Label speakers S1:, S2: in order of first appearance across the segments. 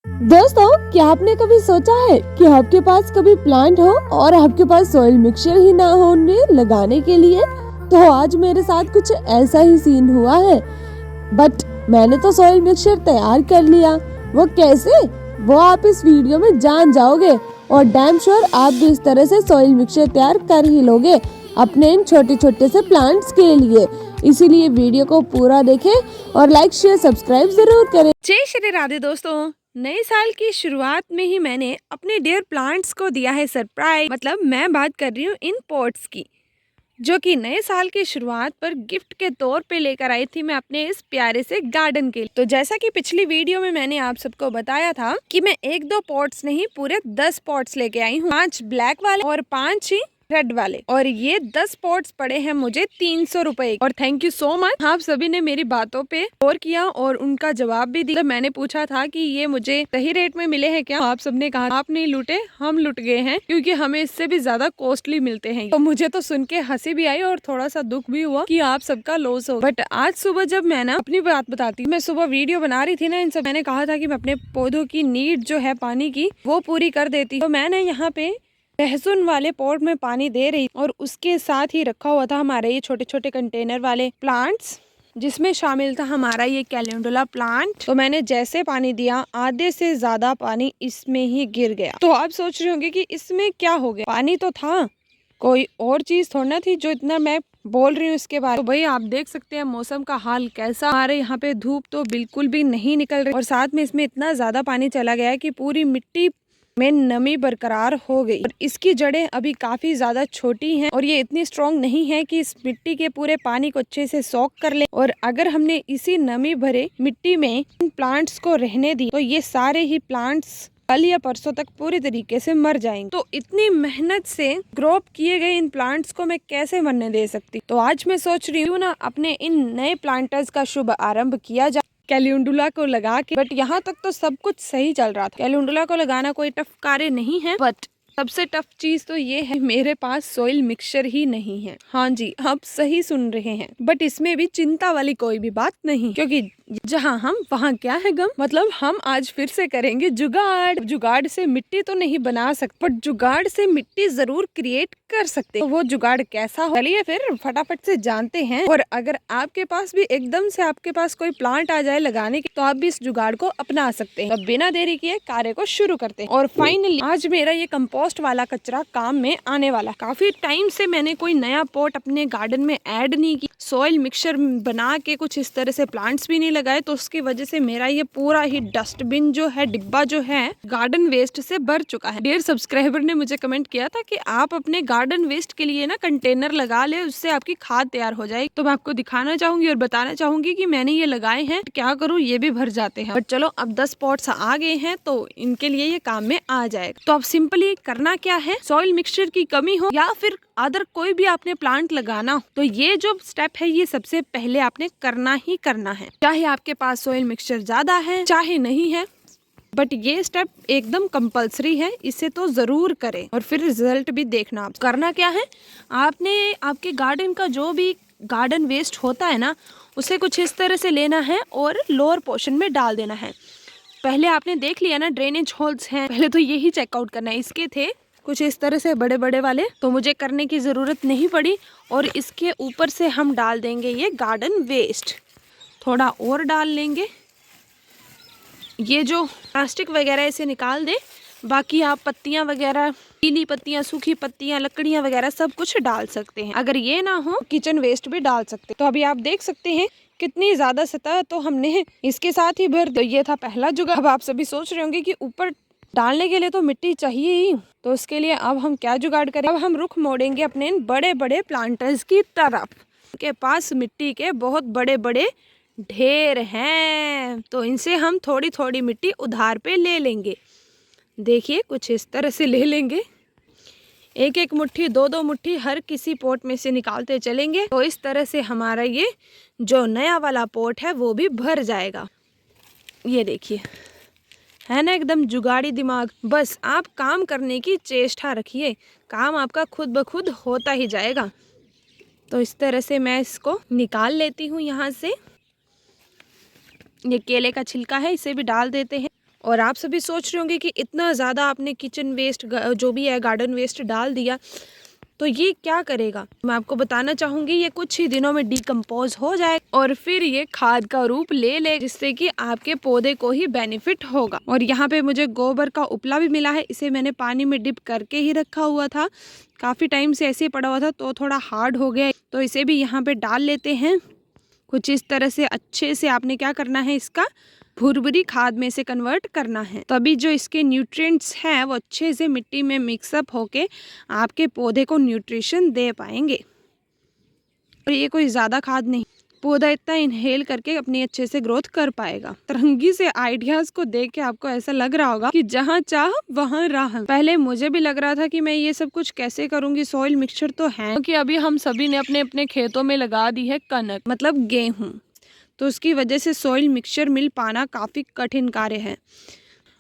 S1: दोस्तों, क्या आपने कभी सोचा है कि आपके पास कभी प्लांट हो और आपके पास सॉइल मिक्सचर ही ना हो उन्हें लगाने के लिए? तो आज मेरे साथ कुछ ऐसा ही सीन हुआ है। बट मैंने तो सॉइल मिक्सचर तैयार कर लिया। वो कैसे, वो आप इस वीडियो में जान जाओगे और डैम श्योर आप भी इस तरह से सॉइल मिक्सचर तैयार कर ही लोगे अपने इन छोटे छोटे से प्लांट्स के लिए। इसीलिए वीडियो को पूरा देखें और लाइक शेयर सब्सक्राइब जरूर करें।
S2: जय श्री राधे दोस्तों, नए साल की शुरुआत में ही मैंने अपने डियर प्लांट्स को दिया है सरप्राइज। मतलब मैं बात कर रही हूँ इन पॉट्स की, जो कि नए साल की शुरुआत पर गिफ्ट के तौर पे लेकर आई थी मैं अपने इस प्यारे से गार्डन के लिए। तो जैसा कि पिछली वीडियो में मैंने आप सबको बताया था कि मैं 1-2 पॉट्स नहीं पूरे 10 पॉट्स लेके आई हूँ, 5 ब्लैक वाले और 5 ही रेड वाले। और ये 10 पॉट्स पड़े हैं मुझे 300 रुपए। और थैंक यू सो मच, आप सभी ने मेरी बातों पे गौर किया और उनका जवाब भी दिया। मैंने पूछा था कि ये मुझे सही रेट में मिले हैं क्या, आप सबने कहा आप नहीं लूटे, हम लुट गए हैं, क्योंकि हमें इससे भी ज्यादा कॉस्टली मिलते हैं। तो मुझे तो सुन के हंसी भी आई और थोड़ा सा दुख भी हुआ कि आप सबका लॉस हो। बट आज सुबह जब मैं ना अपनी बात बताती हूँ, मैं सुबह वीडियो बना रही थी ना इन सब, मैंने कहा था कि मैं अपने पौधों की नीड जो है पानी की वो पूरी कर देती। तो मैंने यहाँ पे लहसुन वाले पॉट में पानी दे रही और उसके साथ ही रखा हुआ था हमारे ये छोटे छोटे कंटेनर वाले प्लांट्स, जिसमें शामिल था हमारा ये कैलेंडुला प्लांट। तो मैंने जैसे पानी दिया, आधे से ज्यादा पानी इसमें ही गिर गया। तो आप सोच रहे होंगे कि इसमें क्या हो गया, पानी तो था, कोई और चीज थोड़ी ना थी जो इतना मैं बोल रही हूँ इसके बारे में। तो भाई आप देख सकते हैं मौसम का हाल कैसा। हमारे यहाँ पे धूप तो बिल्कुल भी नहीं निकल रही और साथ में इसमें इतना ज्यादा पानी चला गया है कि पूरी मिट्टी में नमी बरकरार हो गई। और इसकी जड़ें अभी काफी ज्यादा छोटी हैं और ये इतनी स्ट्रॉन्ग नहीं है कि इस मिट्टी के पूरे पानी को अच्छे से सॉक कर ले। और अगर हमने इसी नमी भरे मिट्टी में इन प्लांट्स को रहने दी तो ये सारे ही प्लांट्स कल या परसों तक पूरी तरीके से मर जाएंगे। तो इतनी मेहनत से ग्रो किए गए इन प्लांट्स को मैं कैसे मरने दे सकती। तो आज मैं सोच रही हूँ ना अपने इन नए प्लांटर्स का शुभ आरंभ किया जाए कैलेंडुला को लगा के। बट यहाँ तक तो सब कुछ सही चल रहा था। कैलेंडुला को लगाना कोई टफ कार्य नहीं है, बट सबसे टफ चीज तो ये है मेरे पास सॉइल मिक्सचर ही नहीं है। हाँ जी, आप सही सुन रहे हैं। बट इसमें भी चिंता वाली कोई भी बात नहीं, क्योंकि जहाँ हम वहाँ क्या है गम। मतलब हम आज फिर से करेंगे जुगाड़। जुगाड़ से मिट्टी तो नहीं बना सकते, बट जुगाड़ से मिट्टी जरूर क्रिएट कर सकते। तो वो जुगाड़ कैसा हो, चलिए फिर फटाफट से जानते हैं। और अगर आपके पास भी एकदम से आपके पास कोई प्लांट आ जाए लगाने की, तो आप भी इस जुगाड़ को अपना सकते हैं। तो बिना देरी किए कार्य को शुरू करते हैं। और फाइनली आज मेरा ये कंपोस्ट वाला कचरा काम में आने वाला। काफी टाइम से मैंने कोई नया पॉट अपने गार्डन में ऐड नहीं की, सॉइल मिक्सचर बना के कुछ इस तरह से प्लांट्स भी नहीं लगाए, तो उसकी वजह से मेरा ये पूरा ही डस्टबिन जो है, डिब्बा जो है, गार्डन वेस्ट से भर चुका है। डियर सब्सक्राइबर ने मुझे कमेंट किया था कि आप अपने गार्डन वेस्ट के लिए ना कंटेनर लगा ले, उससे आपकी खाद तैयार हो जाएगी। तो मैं आपको दिखाना चाहूंगी और बताना चाहूंगी कि मैंने ये लगाए हैं, क्या करूँ ये भी भर जाते हैं। बट चलो अब 10 पॉट्स आ गए हैं तो इनके लिए ये काम में आ जाएगा। तो अब सिंपली करना क्या है, सॉइल मिक्सचर की कमी हो या फिर अदर कोई भी आपने प्लांट लगाना हो, तो ये जो स्टेप है ये सबसे पहले आपने करना ही करना है। चाहे आपके पास सॉइल मिक्सचर ज्यादा है चाहे नहीं है, बट ये स्टेप एकदम कंपलसरी है, इसे तो जरूर करें और फिर रिजल्ट भी देखना। आप करना क्या है, आपने आपके गार्डन का जो भी गार्डन वेस्ट होता है ना, उसे कुछ इस तरह से लेना है और लोअर पोर्शन में डाल देना है। पहले आपने देख लिया ना ड्रेनेज होल्स हैं, पहले तो यही चेकआउट करना है। इसके थे कुछ इस तरह से बड़े बड़े वाले, तो मुझे करने की ज़रूरत नहीं पड़ी। और इसके ऊपर से हम डाल देंगे ये गार्डन वेस्ट, थोड़ा और डाल लेंगे। ये जो प्लास्टिक वगैरह इसे निकाल दे, बाकी आप पत्तियां वगैरह, गीली पत्तियां, सूखी पत्तियां, लकड़ियां वगैरह सब कुछ डाल सकते हैं। अगर ये ना हो किचन वेस्ट भी डाल सकते। तो अभी आप देख सकते हैं कितनी ज्यादा सतह तो हमने इसके साथ ही भर दी। ये था पहला जुगाड़। अब आप सभी सोच रहे होंगे कि ऊपर डालने के लिए तो मिट्टी चाहिए ही, तो उसके लिए अब हम क्या जुगाड़ करें। अब हम रुख मोड़ेंगे अपने इन बड़े बड़े प्लांटर्स की तरफ। उनके पास मिट्टी के बहुत बड़े बड़े ढेर हैं, तो इनसे हम थोड़ी थोड़ी मिट्टी उधार पे ले लेंगे। देखिए कुछ इस तरह से ले लेंगे, एक एक मुट्ठी, दो दो मुट्ठी हर किसी पोट में से निकालते चलेंगे। तो इस तरह से हमारा ये जो नया वाला पोट है वो भी भर जाएगा। ये देखिए, है ना एकदम जुगाड़ी दिमाग। बस आप काम करने की चेष्टा रखिए, काम आपका खुद ब खुद होता ही जाएगा। तो इस तरह से मैं इसको निकाल लेती हूँ यहाँ से। ये केले का छिलका है, इसे भी डाल देते हैं और आप सभी सोच रहे होंगे कि इतना ज़्यादा आपने किचन वेस्ट जो भी है गार्डन वेस्ट डाल दिया, तो ये क्या करेगा। मैं आपको बताना चाहूँगी ये कुछ ही दिनों में डिकम्पोज हो जाए और फिर ये खाद का रूप ले ले, जिससे कि आपके पौधे को ही बेनिफिट होगा। और यहाँ पे मुझे गोबर का उपला भी मिला है, इसे मैंने पानी में डिप करके ही रखा हुआ था, काफ़ी टाइम से ऐसे ही पड़ा हुआ था तो थोड़ा हार्ड हो गया, तो इसे भी यहाँ पे डाल लेते हैं। कुछ इस तरह से अच्छे से आपने क्या करना है, इसका भुरभुरी खाद में से कन्वर्ट करना है, तभी जो इसके न्यूट्रिएंट्स हैं वो अच्छे से मिट्टी में मिक्सअप होके आपके पौधे को न्यूट्रिशन दे पाएंगे। और ये कोई ज़्यादा खाद नहीं, पौधा इतना इनहेल करके अपनी अच्छे से ग्रोथ कर पाएगा। तरंगी से आइडियाज़ को देख के आपको ऐसा लग रहा होगा कि जहाँ चाह वहाँ राह। पहले मुझे भी लग रहा था कि मैं ये सब कुछ कैसे करूँगी, सॉइल मिक्सचर तो है, क्योंकि अभी हम सभी ने अपने अपने खेतों में लगा दी है कनक, मतलब गेहूँ, तो उसकी वजह से सॉइल मिक्सचर मिल पाना काफ़ी कठिन कार्य है।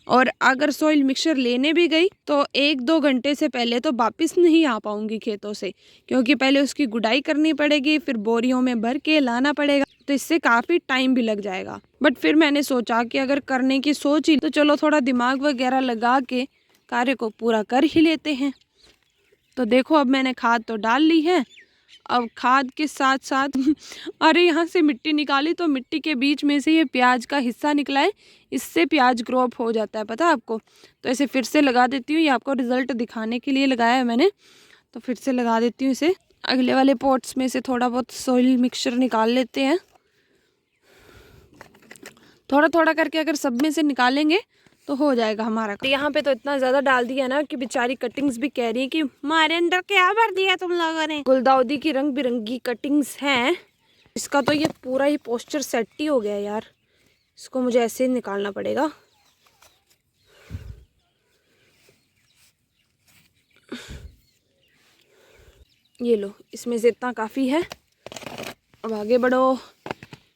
S2: और अगर सॉइल मिक्सचर लेने भी गई तो 1-2 घंटे से पहले तो वापस नहीं आ पाऊंगी खेतों से, क्योंकि पहले उसकी गुड़ाई करनी पड़ेगी, फिर बोरियों में भर के लाना पड़ेगा, तो इससे काफ़ी टाइम भी लग जाएगा। बट फिर मैंने सोचा कि अगर करने की सोची तो चलो थोड़ा दिमाग वगैरह लगा के कार्य को पूरा कर ही लेते हैं। तो देखो अब मैंने खाद तो डाल ली है, अब खाद के साथ साथ अरे यहाँ से मिट्टी निकाली तो मिट्टी के बीच में से ये प्याज का हिस्सा निकला है, इससे प्याज ग्रो अप हो जाता है, पता है आपको। तो ऐसे फिर से लगा देती हूँ, ये आपको रिजल्ट दिखाने के लिए लगाया है मैंने, तो फिर से लगा देती हूँ इसे। अगले वाले पॉट्स में से थोड़ा बहुत सॉइल मिक्सचर निकाल लेते हैं, थोड़ा थोड़ा करके अगर सब में से निकालेंगे तो हो जाएगा हमारा। तो यहाँ पे तो इतना ज़्यादा डाल दिया ना कि बेचारी कटिंग्स भी कह रही है कि हमारे अंदर क्या भर दिया तुम लोगों ने। गुलदाउदी की रंग बिरंगी कटिंग्स हैं, इसका तो ये पूरा ही पोस्चर सेट ही हो गया यार, इसको मुझे ऐसे ही निकालना पड़ेगा। ये लो, इसमें से इतना काफ़ी है, अब आगे बढ़ो।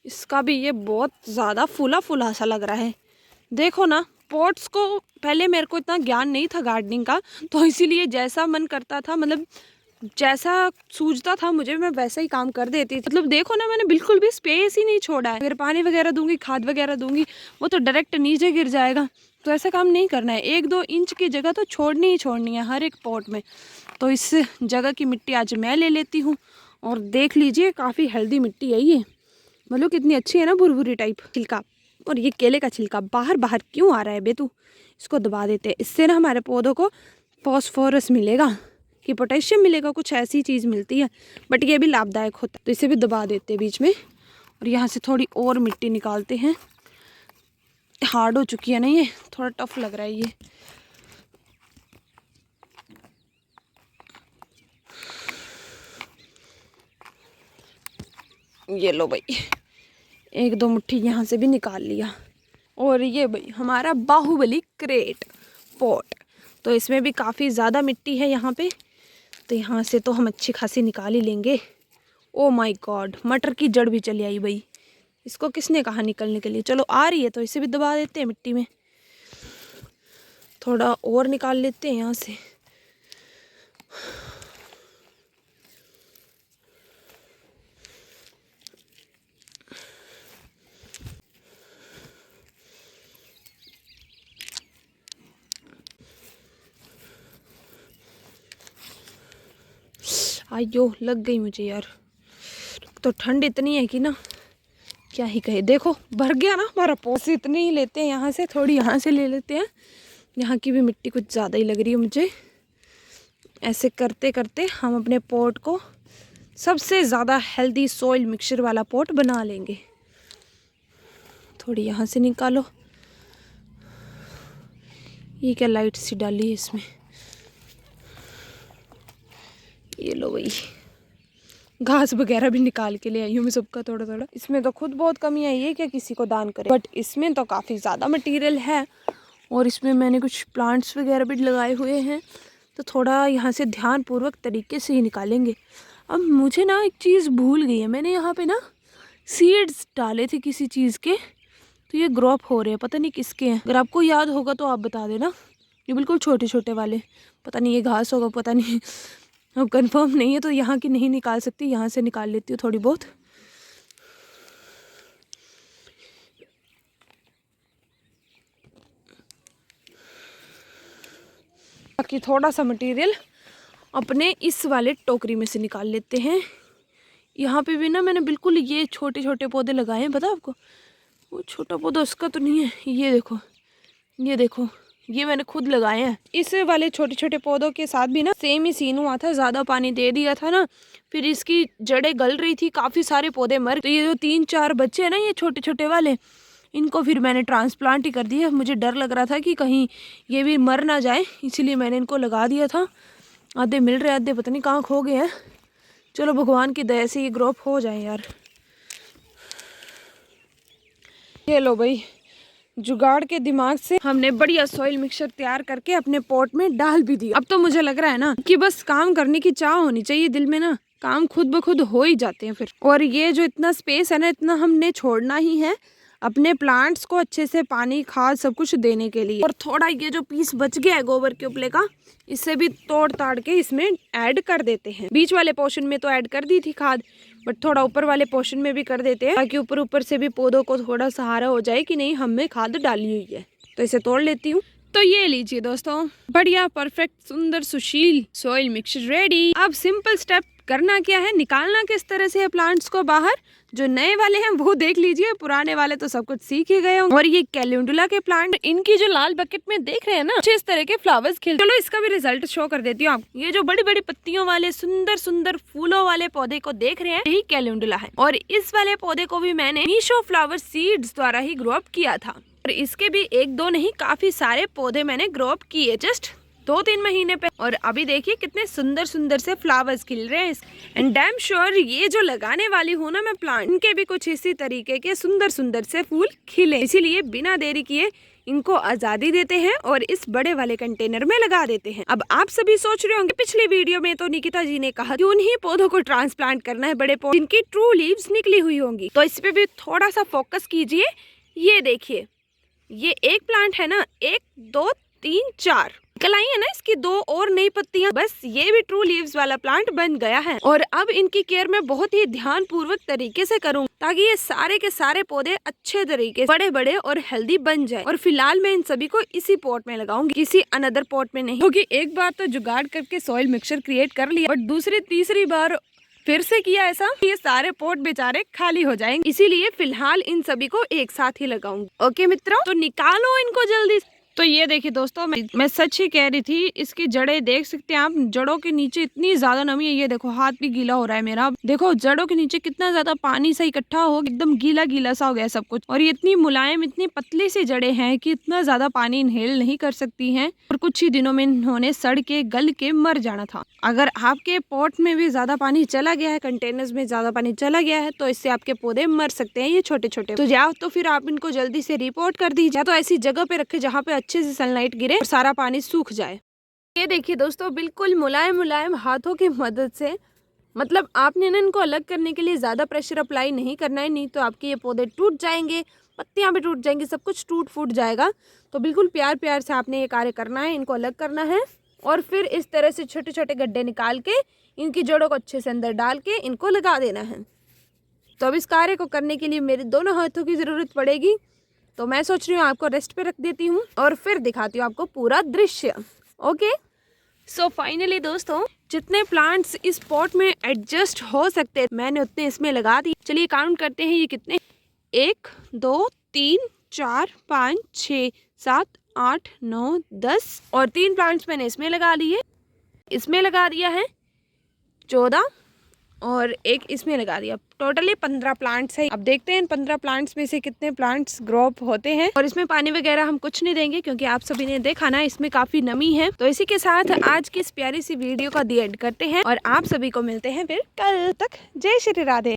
S2: इसका भी ये बहुत ज़्यादा फूला फूला सा लग रहा है, देखो ना। पॉट्स को पहले मेरे को इतना ज्ञान नहीं था गार्डनिंग का, तो इसीलिए जैसा मन करता था, मतलब जैसा सूझता था मुझे, मैं वैसा ही काम कर देती। मतलब देखो ना, मैंने बिल्कुल भी स्पेस ही नहीं छोड़ा है। अगर पानी वगैरह दूंगी, खाद वगैरह दूंगी, वो तो डायरेक्ट नीचे गिर जाएगा, तो ऐसा काम नहीं करना है। 1-2 इंच की जगह तो छोड़नी ही छोड़नी है हर एक पॉट में। तो इस जगह की मिट्टी आज मैं ले लेती हूँ, और देख लीजिए काफ़ी हेल्दी मिट्टी है ये, मतलब कितनी अच्छी है ना, भुरभुरी टाइप। छिलका, और ये केले का छिलका बाहर बाहर क्यों आ रहा है बेतू, इसको दबा देते हैं, इससे ना हमारे पौधों को फॉस्फोरस मिलेगा कि पोटेशियम मिलेगा, कुछ ऐसी चीज़ मिलती है, बट ये भी लाभदायक होता है, तो इसे भी दबा देते हैं बीच में। और यहाँ से थोड़ी और मिट्टी निकालते हैं, हार्ड हो चुकी है ना ये, थोड़ा टफ लग रहा है ये लो भाई, 1-2 मुट्ठी यहाँ से भी निकाल लिया। और ये भाई हमारा बाहुबली क्रेट पॉट, तो इसमें भी काफ़ी ज़्यादा मिट्टी है यहाँ पे, तो यहाँ से तो हम अच्छी खासी निकाल ही लेंगे। ओ माय गॉड, मटर की जड़ भी चली आई भाई, इसको किसने कहा निकलने के लिए। चलो आ रही है तो इसे भी दबा देते हैं मिट्टी में, थोड़ा और निकाल लेते हैं यहाँ से। आयो लग गई मुझे यार, तो ठंड इतनी है कि ना क्या ही कहे। देखो भर गया ना हमारा पोस, इतनी ही लेते हैं यहाँ से, थोड़ी यहाँ से ले लेते हैं, यहाँ की भी मिट्टी कुछ ज़्यादा ही लग रही है मुझे। ऐसे करते करते हम अपने पॉट को सबसे ज़्यादा हेल्दी सॉइल मिक्सचर वाला पॉट बना लेंगे। थोड़ी यहाँ से निकालो, ये क्या लाइट सी डाली है इसमें, ये लो भाई, घास वगैरह भी निकाल के ले आई हूँ मैं सबका थोड़ा थोड़ा। इसमें तो खुद बहुत कमी आई है, क्या किसी को दान करे, बट इसमें तो काफ़ी ज़्यादा मटेरियल है। और इसमें मैंने कुछ प्लांट्स वगैरह भी लगाए हुए हैं, तो थोड़ा यहाँ से ध्यानपूर्वक तरीके से ही निकालेंगे। अब मुझे ना एक चीज़ भूल गई है, मैंने यहाँ पे ना सीड्स डाले थे किसी चीज़ के, तो ये ग्रो अप हो रहे हैं, पता नहीं किसके हैं। अगर आपको याद होगा तो आप बता देना। ये बिल्कुल छोटे छोटे वाले, पता नहीं ये घास होगा, पता नहीं, अब कंफर्म नहीं है, तो यहाँ की नहीं निकाल सकती, यहाँ से निकाल लेती हूँ थोड़ी बहुत। कि थोड़ा सा मटेरियल अपने इस वाले टोकरी में से निकाल लेते हैं। यहाँ पे भी ना मैंने बिल्कुल ये छोटे छोटे पौधे लगाए हैं, पता आपको? वो छोटा पौधा उसका तो नहीं है, ये देखो, ये देखो, ये मैंने खुद लगाए हैं। इस वाले छोटे छोटे पौधों के साथ भी ना सेम ही सीन हुआ था, ज़्यादा पानी दे दिया था ना, फिर इसकी जड़ें गल रही थी, काफ़ी सारे पौधे मर। तो ये जो 3-4 बच्चे हैं ना ये छोटे छोटे वाले, इनको फिर मैंने ट्रांसप्लांट ही कर दिया। मुझे डर लग रहा था कि कहीं ये भी मर ना जाए, इसीलिए मैंने इनको लगा दिया था। आधे मिल रहे, आधे पता नहीं कहाँ खो गए हैं। चलो भगवान की दया से ये ग्रो अप हो जाए यार। ये लो भाई, जुगाड़ के दिमाग से हमने बढ़िया सॉइल मिक्सचर तैयार करके अपने पॉट में डाल भी दिया। अब तो मुझे लग रहा है ना कि बस काम करने की चाह होनी चाहिए दिल में ना, काम खुद ब खुद हो ही जाते हैं फिर। और ये जो इतना स्पेस है ना, इतना हमने छोड़ना ही है अपने प्लांट्स को अच्छे से पानी, खाद सब कुछ देने के लिए। और थोड़ा ये जो पीस बच गया है गोबर के उपले का, इससे भी तोड़ ताड़ के इसमें ऐड कर देते हैं। बीच वाले पोर्शन में तो ऐड कर दी थी खाद, बट थोड़ा ऊपर वाले पोर्शन में भी कर देते हैं, ताकि ऊपर ऊपर से भी पौधों को थोड़ा सहारा हो जाए कि नहीं हमने खाद डाली हुई है। तो इसे तोड़ लेती हूँ। तो ये लीजिए दोस्तों, बढ़िया परफेक्ट सुंदर सुशील सॉइल मिक्सचर रेडी। अब सिंपल स्टेप करना क्या है, निकालना किस तरह से है प्लांट्स को बाहर। जो नए वाले हैं वो देख लीजिए, पुराने वाले तो सब कुछ सीख ही गए होंगे। और ये कैलेंडुला के प्लांट, इनकी जो लाल बकेट में देख रहे हैं ना, इस तरह के फ्लावर्स खिल। चलो इसका भी रिजल्ट शो कर देती हूँ आप। ये जो बड़ी बड़ी पत्तियों वाले सुंदर सुंदर फूलों वाले पौधे को देख रहे हैं, यही कैलेंडुला है। और इस वाले पौधे को भी मैंने मीशो फ्लावर सीड्स द्वारा ही ग्रो अप किया था। और इसके भी 1-2 नहीं, काफी सारे पौधे मैंने ग्रो अप किए जस्ट 2-3 महीने पे। और अभी देखिए कितने सुंदर सुंदर से फ्लावर्स खिल रहे हैं। एंड डैम श्योर ये जो लगाने वाली हूँ ना मैं प्लांट, इनके भी कुछ इसी तरीके के सुंदर सुंदर से फूल खिले। इसीलिए बिना देरी किए इनको आजादी देते हैं और इस बड़े वाले कंटेनर में लगा देते हैं। अब आप सभी सोच रहे होंगे, पिछली वीडियो में तो निकिता जी ने कहा कि उन्हीं पौधों को ट्रांसप्लांट करना है, बड़े पौधे जिनकी ट्रू लीव्स निकली हुई होंगी। तो इस पे भी थोड़ा सा फोकस कीजिए। ये देखिए, ये एक प्लांट है ना, 1 2 3 4 कलाई है ना इसकी 2 और नई पत्तियां, बस ये भी ट्रू लीव्स वाला प्लांट बन गया है। और अब इनकी केयर मैं बहुत ही ध्यान पूर्वक तरीके से करूँ, ताकि ये सारे के सारे पौधे अच्छे तरीके से बड़े बड़े और हेल्दी बन जाए। और फिलहाल मैं इन सभी को इसी पॉट में लगाऊंगी, किसी अनदर पॉट में नहीं। क्योंकि एक बार तो जुगाड़ करके सॉइल मिक्सचर क्रिएट कर लिया, बट दूसरी तीसरी बार फिर से किया ऐसा, ये सारे पॉट बेचारे खाली हो जाएंगे। इसीलिए फिलहाल इन सभी को एक साथ ही लगाऊंगी। ओके मित्रों, तो निकालो इनको जल्दी। तो ये देखिए दोस्तों, मैं सच ही कह रही थी, इसकी जड़ें देख सकते हैं आप, जड़ों के नीचे इतनी ज्यादा नमी है। ये देखो हाथ भी गीला हो रहा है मेरा। देखो जड़ों के नीचे कितना ज्यादा पानी सा इकट्ठा हो, एकदम गीला गीला सा हो गया सब कुछ। और ये इतनी मुलायम, इतनी पतली सी जड़ें हैं कि इतना ज्यादा पानी इनहेल नहीं कर सकती हैं। और कुछ ही दिनों में इन्होंने सड़ के गल के मर जाना था। अगर आपके पॉट में भी ज्यादा पानी चला गया है, कंटेनर्स में ज्यादा पानी चला गया है, तो इससे आपके पौधे मर सकते हैं, ये छोटे छोटे। तो या तो फिर आप इनको जल्दी से रिपोर्ट कर दीजिए, या तो ऐसी जगह पे रखे जहाँ पे अच्छे से सनलाइट गिरे और सारा पानी सूख जाए। ये देखिए दोस्तों, बिल्कुल मुलायम मुलायम हाथों की मदद से, मतलब आपने ना इनको अलग करने के लिए ज्यादा प्रेशर अप्लाई नहीं करना है, नहीं तो आपके ये पौधे टूट जाएंगे, पत्तियां भी टूट जाएंगी, सब कुछ टूट फूट जाएगा। तो बिल्कुल प्यार प्यार से आपने ये कार्य करना है, इनको अलग करना है। और फिर इस तरह से छोटे छोटे गड्ढे निकाल के इनकी जड़ों को अच्छे से अंदर डाल के इनको लगा देना है। तो अब इस कार्य को करने के लिए मेरे दोनों हाथों की जरूरत पड़ेगी। तो मैं सोच रही हूँ आपको रेस्ट पे रख देती हूँ और फिर दिखाती हूँ आपको पूरा दृश्य। ओके, सो फाइनली दोस्तों, जितने प्लांट्स इस पॉट में एडजस्ट हो सकते मैंने उतने इसमें लगा दिए। चलिए काउंट करते हैं ये कितने, 1 2 3 4 5 6 7 8 9 10 और 3 प्लांट्स मैंने इसमें लगा लिए। इसमें लगा दिया है 14 और एक इसमें लगा दिया। टोटली 15 प्लांट्स है। अब देखते हैं इन 15 प्लांट्स में से कितने प्लांट्स ग्रो अप होते हैं। और इसमें पानी वगैरह हम कुछ नहीं देंगे, क्योंकि आप सभी ने देखा ना इसमें काफी नमी है। तो इसी के साथ आज की इस प्यारी सी वीडियो का दी एंड करते हैं और आप सभी को मिलते हैं फिर कल तक। जय श्री राधे।